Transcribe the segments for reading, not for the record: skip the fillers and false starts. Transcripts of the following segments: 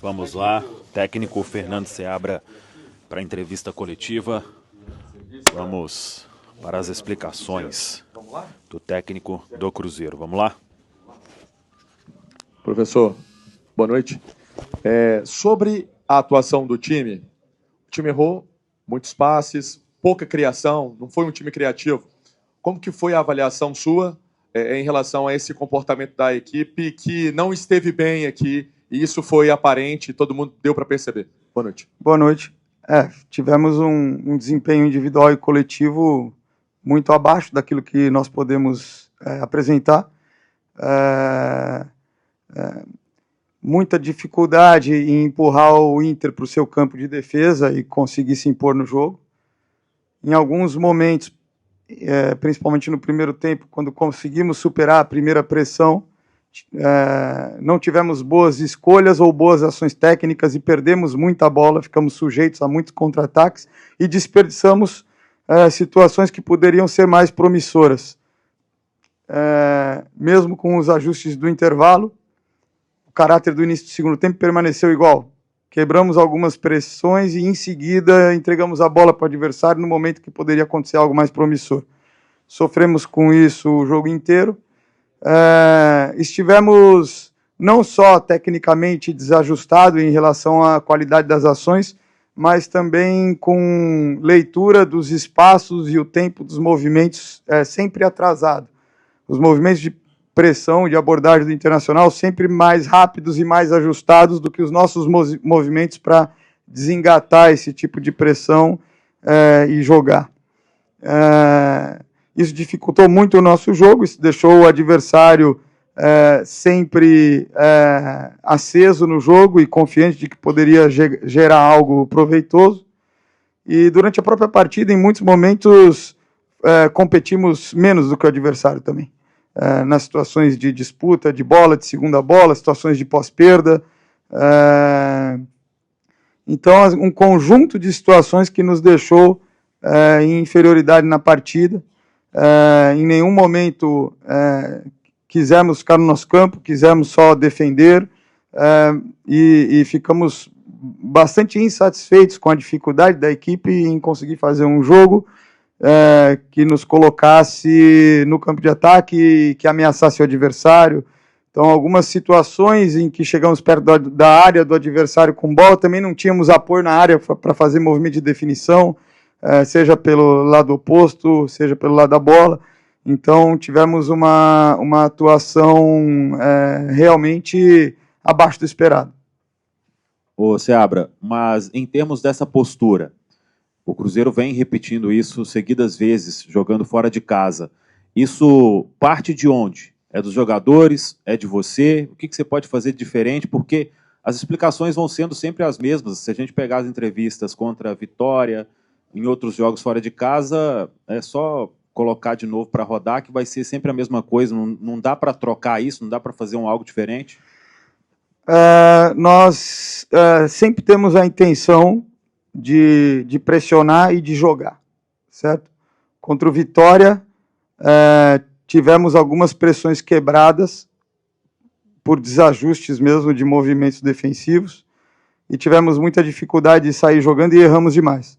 Vamos lá, técnico Fernando Seabra para a entrevista coletiva. Vamos para as explicações do técnico do Cruzeiro. Vamos lá? Professor, boa noite. Sobre a atuação do time, o time errou muitos passes, pouca criação, não foi um time criativo. Como que foi a avaliação sua em relação a esse comportamento da equipe que não esteve bem aqui, e isso foi aparente, todo mundo deu para perceber? Boa noite. Boa noite. Tivemos um desempenho individual e coletivo muito abaixo daquilo que nós podemos apresentar. Muita dificuldade em empurrar o Inter para o seu campo de defesa e conseguir se impor no jogo. Em alguns momentos, principalmente no primeiro tempo, quando conseguimos superar a primeira pressão, não tivemos boas escolhas ou boas ações técnicas e perdemos muita bola, ficamos sujeitos a muitos contra-ataques e desperdiçamos situações que poderiam ser mais promissoras. Mesmo com os ajustes do intervalo, o caráter do início do segundo tempo permaneceu igual. Quebramos algumas pressões e, em seguida, entregamos a bola para o adversário no momento que poderia acontecer algo mais promissor. Sofremos com isso o jogo inteiro. Estivemos não só tecnicamente desajustados em relação à qualidade das ações, mas também com leitura dos espaços e o tempo dos movimentos sempre atrasado. Os movimentos de pressão, de abordagem do Internacional sempre mais rápidos e mais ajustados do que os nossos movimentos para desengatar esse tipo de pressão e jogar. Isso dificultou muito o nosso jogo, isso deixou o adversário sempre aceso no jogo e confiante de que poderia gerar algo proveitoso. E durante a própria partida, em muitos momentos, competimos menos do que o adversário também. Nas situações de disputa, de bola, de segunda bola, situações de pós-perda. Então, um conjunto de situações que nos deixou em inferioridade na partida. Em nenhum momento quisemos ficar no nosso campo, quisemos só defender e ficamos bastante insatisfeitos com a dificuldade da equipe em conseguir fazer um jogo que nos colocasse no campo de ataque, que ameaçasse o adversário. Então, algumas situações em que chegamos perto da área do adversário com bola, também não tínhamos apoio na área para fazer movimento de definição, seja pelo lado oposto, seja pelo lado da bola. Então, tivemos uma atuação realmente abaixo do esperado. Ô Seabra, mas em termos dessa postura, o Cruzeiro vem repetindo isso seguidas vezes, jogando fora de casa. Isso parte de onde? É dos jogadores? É de você? O que você pode fazer de diferente? Porque as explicações vão sendo sempre as mesmas. Se a gente pegar as entrevistas contra a Vitória, em outros jogos fora de casa, é só colocar de novo para rodar, que vai ser sempre a mesma coisa. Não dá para trocar isso? Não dá para fazer algo diferente? Nós sempre temos a intenção de pressionar e de jogar, certo? Contra o Vitória, tivemos algumas pressões quebradas por desajustes mesmo de movimentos defensivos e tivemos muita dificuldade de sair jogando e erramos demais.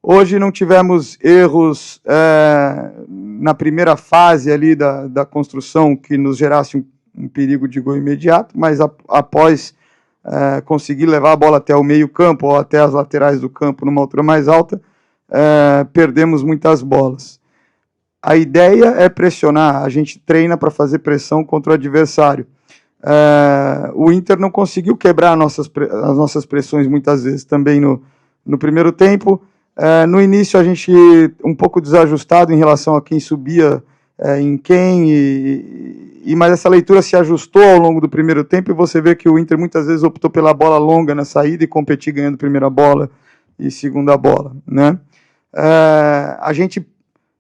Hoje não tivemos erros na primeira fase ali da construção que nos gerasse um perigo de gol imediato, mas após conseguir levar a bola até o meio campo ou até as laterais do campo numa altura mais alta, perdemos muitas bolas. A ideia é pressionar, a gente treina para fazer pressão contra o adversário. O Inter não conseguiu quebrar as nossas pressões muitas vezes também no primeiro tempo. No início a gente um pouco desajustado em relação a quem subia em quem, mas essa leitura se ajustou ao longo do primeiro tempo e você vê que o Inter muitas vezes optou pela bola longa na saída e competir ganhando primeira bola e segunda bola, né? A gente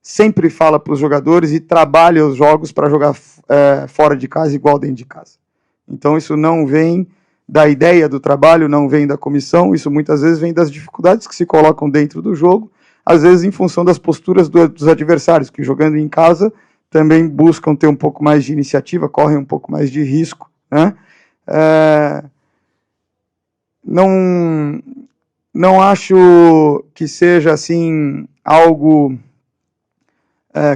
sempre fala para os jogadores e trabalha os jogos para jogar fora de casa igual dentro de casa. Então isso não vem da ideia do trabalho, não vem da comissão, isso muitas vezes vem das dificuldades que se colocam dentro do jogo, às vezes em função das posturas dos adversários, que jogando em casa também buscam ter um pouco mais de iniciativa, correm um pouco mais de risco, né? não acho que seja assim algo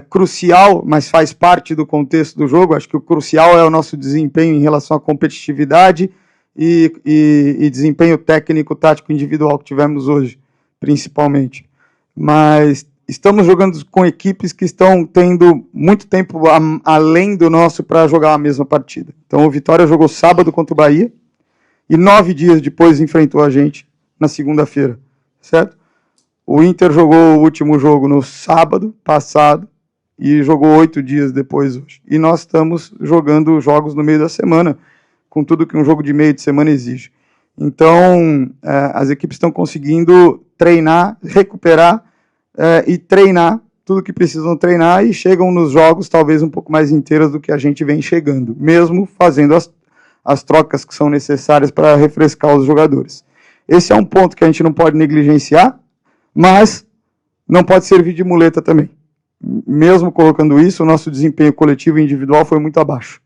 crucial, mas faz parte do contexto do jogo. Acho que o crucial é o nosso desempenho em relação à competitividade e desempenho técnico, tático individual que tivemos hoje, principalmente. Mas estamos jogando com equipes que estão tendo muito tempo além do nosso para jogar a mesma partida. Então o Vitória jogou sábado contra o Bahia e 9 dias depois enfrentou a gente na segunda-feira, certo? O Inter jogou o último jogo no sábado passado e jogou 8 dias depois hoje. E nós estamos jogando jogos no meio da semana, com tudo que um jogo de meio de semana exige. Então, as equipes estão conseguindo treinar, recuperar e treinar tudo que precisam treinar e chegam nos jogos talvez um pouco mais inteiras do que a gente vem chegando, mesmo fazendo as trocas que são necessárias para refrescar os jogadores. Esse é um ponto que a gente não pode negligenciar, mas não pode servir de muleta também. Mesmo colocando isso, o nosso desempenho coletivo e individual foi muito abaixo.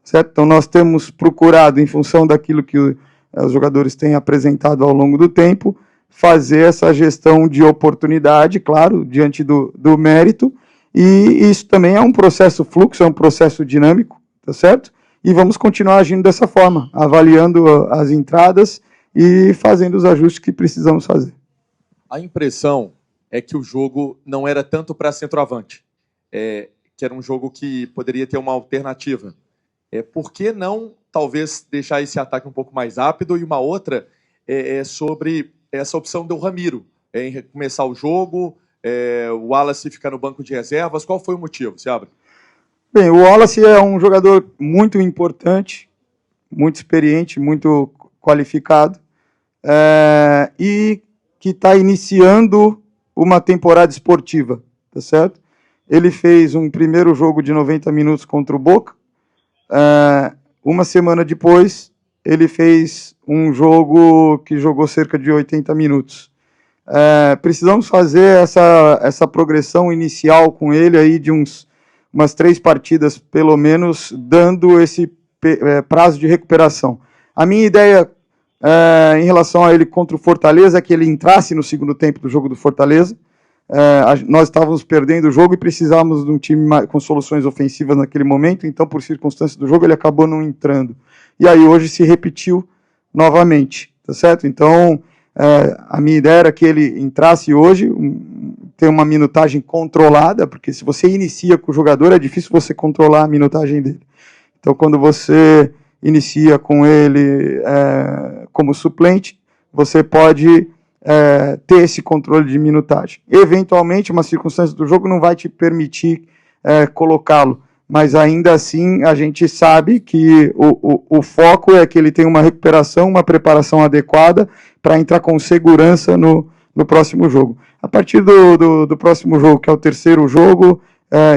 Certo? Então nós temos procurado, em função daquilo que os jogadores têm apresentado ao longo do tempo, fazer essa gestão de oportunidade, claro, diante do mérito, e isso também é um processo fluxo, é um processo dinâmico, tá certo? E vamos continuar agindo dessa forma, avaliando as entradas e fazendo os ajustes que precisamos fazer. A impressão é que o jogo não era tanto para centroavante, que era um jogo que poderia ter uma alternativa. Por que não, talvez, deixar esse ataque um pouco mais rápido? E uma outra sobre essa opção do Ramiro, em recomeçar o jogo, o Wallace ficar no banco de reservas. Qual foi o motivo, Seabra? Bem, o Wallace é um jogador muito importante, muito experiente, muito qualificado, e que está iniciando uma temporada esportiva, tá certo? Ele fez um primeiro jogo de 90 minutos contra o Boca. Uma semana depois, ele fez um jogo que jogou cerca de 80 minutos. Precisamos fazer essa progressão inicial com ele aí de umas 3 partidas, pelo menos, dando esse prazo de recuperação. A minha ideia em relação a ele contra o Fortaleza é que ele entrasse no segundo tempo do jogo do Fortaleza. Nós estávamos perdendo o jogo e precisávamos de um time com soluções ofensivas naquele momento, então, por circunstâncias do jogo, ele acabou não entrando. E aí, hoje, se repetiu novamente, tá certo? Então, a minha ideia era que ele entrasse hoje, ter uma minutagem controlada, porque se você inicia com o jogador, é difícil você controlar a minutagem dele. Então, quando você inicia com ele como suplente, você pode ter esse controle de minutagem. Eventualmente, uma circunstância do jogo não vai te permitir colocá-lo, mas ainda assim a gente sabe que o foco é que ele tenha uma recuperação, uma preparação adequada para entrar com segurança no próximo jogo. A partir do próximo jogo, que é o terceiro jogo,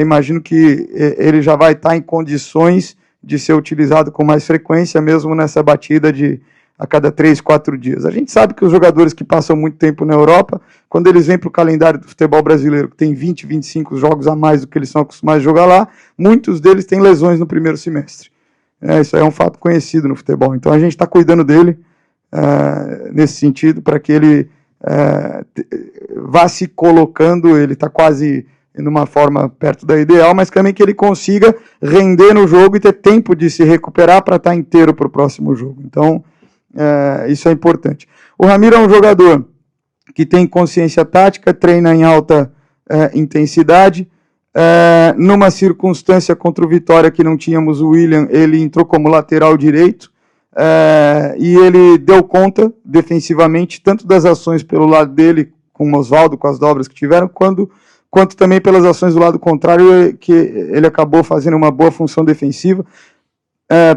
imagino que ele já vai estar em condições de ser utilizado com mais frequência, mesmo nessa batida a cada 3, 4 dias. A gente sabe que os jogadores que passam muito tempo na Europa, quando eles vêm para o calendário do futebol brasileiro, que tem 20, 25 jogos a mais do que eles são acostumados a jogar lá, muitos deles têm lesões no primeiro semestre. Isso aí é um fato conhecido no futebol. Então a gente está cuidando dele nesse sentido, para que ele vá se colocando, ele está quase numa forma perto da ideal, mas também que ele consiga render no jogo e ter tempo de se recuperar para estar inteiro para o próximo jogo. Então, isso é importante. O Ramiro é um jogador que tem consciência tática, treina em alta intensidade. Numa circunstância contra o Vitória que não tínhamos o William, ele entrou como lateral direito e ele deu conta defensivamente, tanto das ações pelo lado dele, com o Oswaldo, com as dobras que tiveram, quanto também pelas ações do lado contrário, que ele acabou fazendo uma boa função defensiva.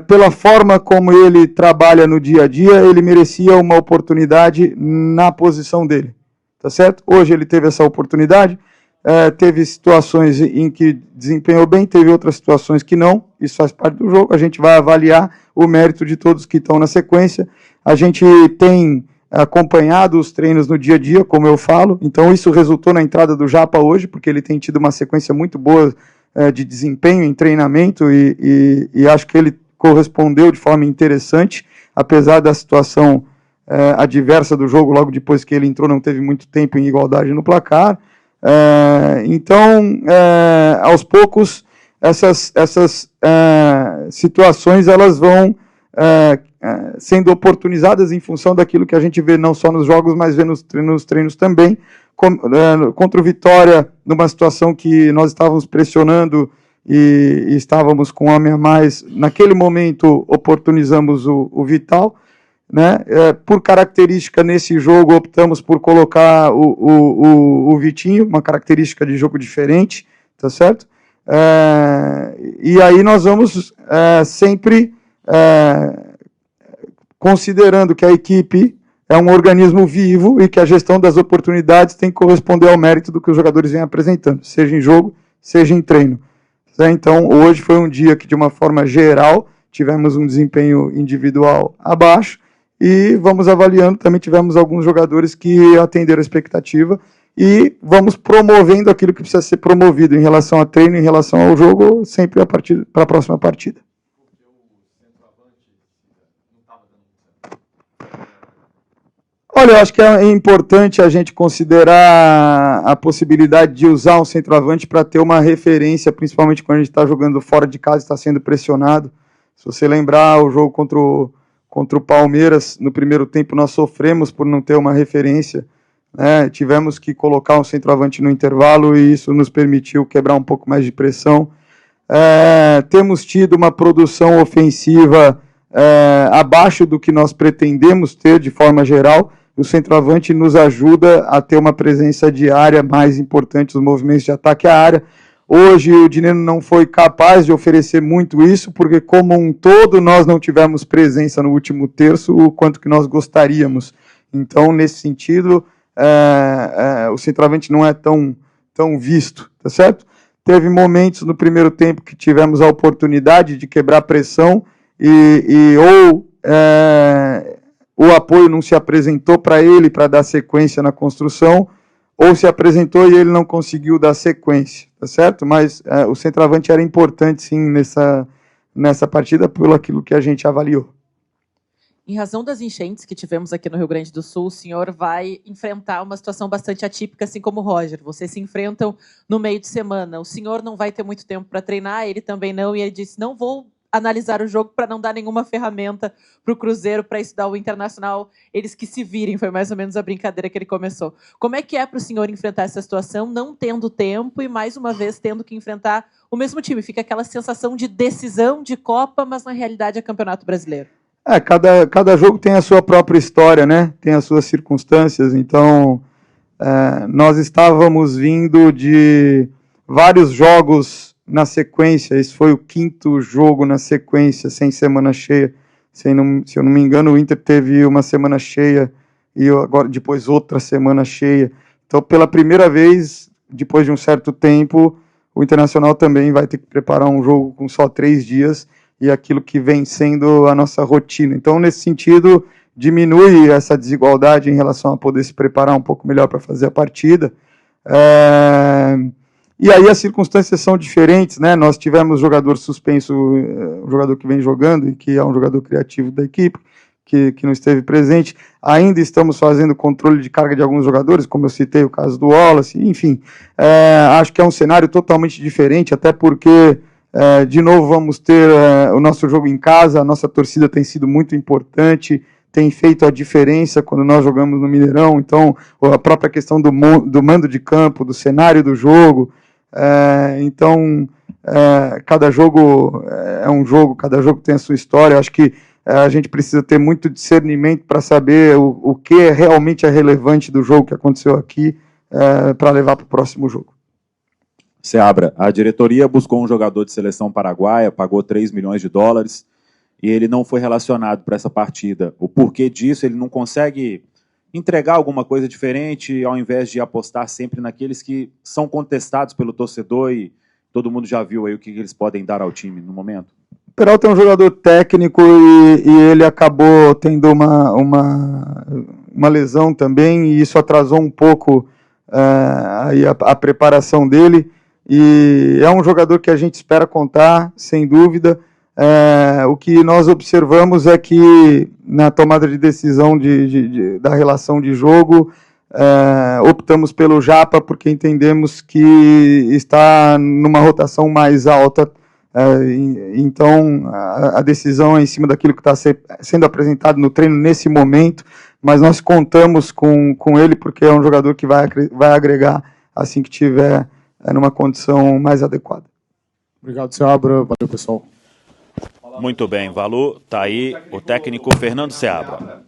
Pela forma como ele trabalha no dia a dia, ele merecia uma oportunidade na posição dele, tá certo? Hoje ele teve essa oportunidade, teve situações em que desempenhou bem, teve outras situações que não, isso faz parte do jogo, a gente vai avaliar o mérito de todos que estão na sequência. A gente tem acompanhado os treinos no dia a dia, como eu falo, então isso resultou na entrada do Japa hoje, porque ele tem tido uma sequência muito boa de desempenho em treinamento e acho que ele correspondeu de forma interessante, apesar da situação adversa do jogo, logo depois que ele entrou, não teve muito tempo em igualdade no placar. Então, aos poucos, essas situações elas vão sendo oportunizadas em função daquilo que a gente vê não só nos jogos, mas vê nos treinos também. Contra o Vitória, numa situação que nós estávamos pressionando e estávamos com um homem a mais, naquele momento oportunizamos o Vital, né? Por característica nesse jogo optamos por colocar o Vitinho, uma característica de jogo diferente, tá certo? E aí nós vamos sempre considerando que a equipe é um organismo vivo e que a gestão das oportunidades tem que corresponder ao mérito do que os jogadores vêm apresentando, seja em jogo, seja em treino. Então, hoje foi um dia que, de uma forma geral, tivemos um desempenho individual abaixo e vamos avaliando, também tivemos alguns jogadores que atenderam a expectativa e vamos promovendo aquilo que precisa ser promovido em relação a treino, em relação ao jogo, sempre para a próxima partida. Olha, eu acho que é importante a gente considerar a possibilidade de usar um centroavante para ter uma referência, principalmente quando a gente está jogando fora de casa e está sendo pressionado. Se você lembrar o jogo contra o Palmeiras, no primeiro tempo nós sofremos por não ter uma referência, né? Tivemos que colocar um centroavante no intervalo e isso nos permitiu quebrar um pouco mais de pressão. Temos tido uma produção ofensiva abaixo do que nós pretendemos ter de forma geral. O centroavante nos ajuda a ter uma presença diária mais importante, os movimentos de ataque à área. Hoje o Dineno não foi capaz de oferecer muito isso, porque como um todo nós não tivemos presença no último terço o quanto que nós gostaríamos. Então, nesse sentido, o centroavante não é tão visto, tá certo? Teve momentos no primeiro tempo que tivemos a oportunidade de quebrar a pressão ou o apoio não se apresentou para ele para dar sequência na construção, ou se apresentou e ele não conseguiu dar sequência, tá certo? Mas o centroavante era importante, sim, nessa partida, pelo aquilo que a gente avaliou. Em razão das enchentes que tivemos aqui no Rio Grande do Sul, o senhor vai enfrentar uma situação bastante atípica, assim como o Roger. Vocês se enfrentam no meio de semana. O senhor não vai ter muito tempo para treinar, ele também não, e ele disse, não vou analisar o jogo para não dar nenhuma ferramenta para o Cruzeiro, para estudar o Internacional, eles que se virem, foi mais ou menos a brincadeira que ele começou. Como é que é para o senhor enfrentar essa situação, não tendo tempo e, mais uma vez, tendo que enfrentar o mesmo time? Fica aquela sensação de decisão de Copa, mas na realidade é Campeonato Brasileiro. Cada jogo tem a sua própria história, né? Tem as suas circunstâncias, então nós estávamos vindo de vários jogos na sequência, esse foi o 5º jogo na sequência, sem semana cheia. Se eu não me engano, o Inter teve uma semana cheia e agora depois outra semana cheia. Então, pela primeira vez, depois de um certo tempo, o Internacional também vai ter que preparar um jogo com só 3 dias e aquilo que vem sendo a nossa rotina. Então, nesse sentido, diminui essa desigualdade em relação a poder se preparar um pouco melhor para fazer a partida. E aí as circunstâncias são diferentes, né? Nós tivemos jogador suspenso, um jogador que vem jogando e que é um jogador criativo da equipe, que não esteve presente. Ainda estamos fazendo controle de carga de alguns jogadores, como eu citei o caso do Wallace, enfim. Acho que é um cenário totalmente diferente, até porque, de novo, vamos ter o nosso jogo em casa, a nossa torcida tem sido muito importante, tem feito a diferença quando nós jogamos no Mineirão, então a própria questão do mando de campo, do cenário do jogo. Então, cada jogo é um jogo, cada jogo tem a sua história. Acho que a gente precisa ter muito discernimento para saber o que realmente é relevante do jogo que aconteceu aqui para levar para o próximo jogo. Seabra, a diretoria buscou um jogador de seleção paraguaia, pagou $3 milhões e ele não foi relacionado para essa partida. O porquê disso? Ele não consegue entregar alguma coisa diferente, ao invés de apostar sempre naqueles que são contestados pelo torcedor e todo mundo já viu aí o que eles podem dar ao time no momento? O Peralta é um jogador técnico e ele acabou tendo uma lesão também, e isso atrasou um pouco a preparação dele, e é um jogador que a gente espera contar, sem dúvida. O que nós observamos é que, na tomada de decisão da relação de jogo, optamos pelo Japa porque entendemos que está numa rotação mais alta. Então, a decisão é em cima daquilo que está sendo apresentado no treino nesse momento, mas nós contamos com ele porque é um jogador que vai agregar assim que tiver numa condição mais adequada. Obrigado, Seabra. Valeu, pessoal. Muito bem, Valu. Está aí o técnico Fernando Seabra.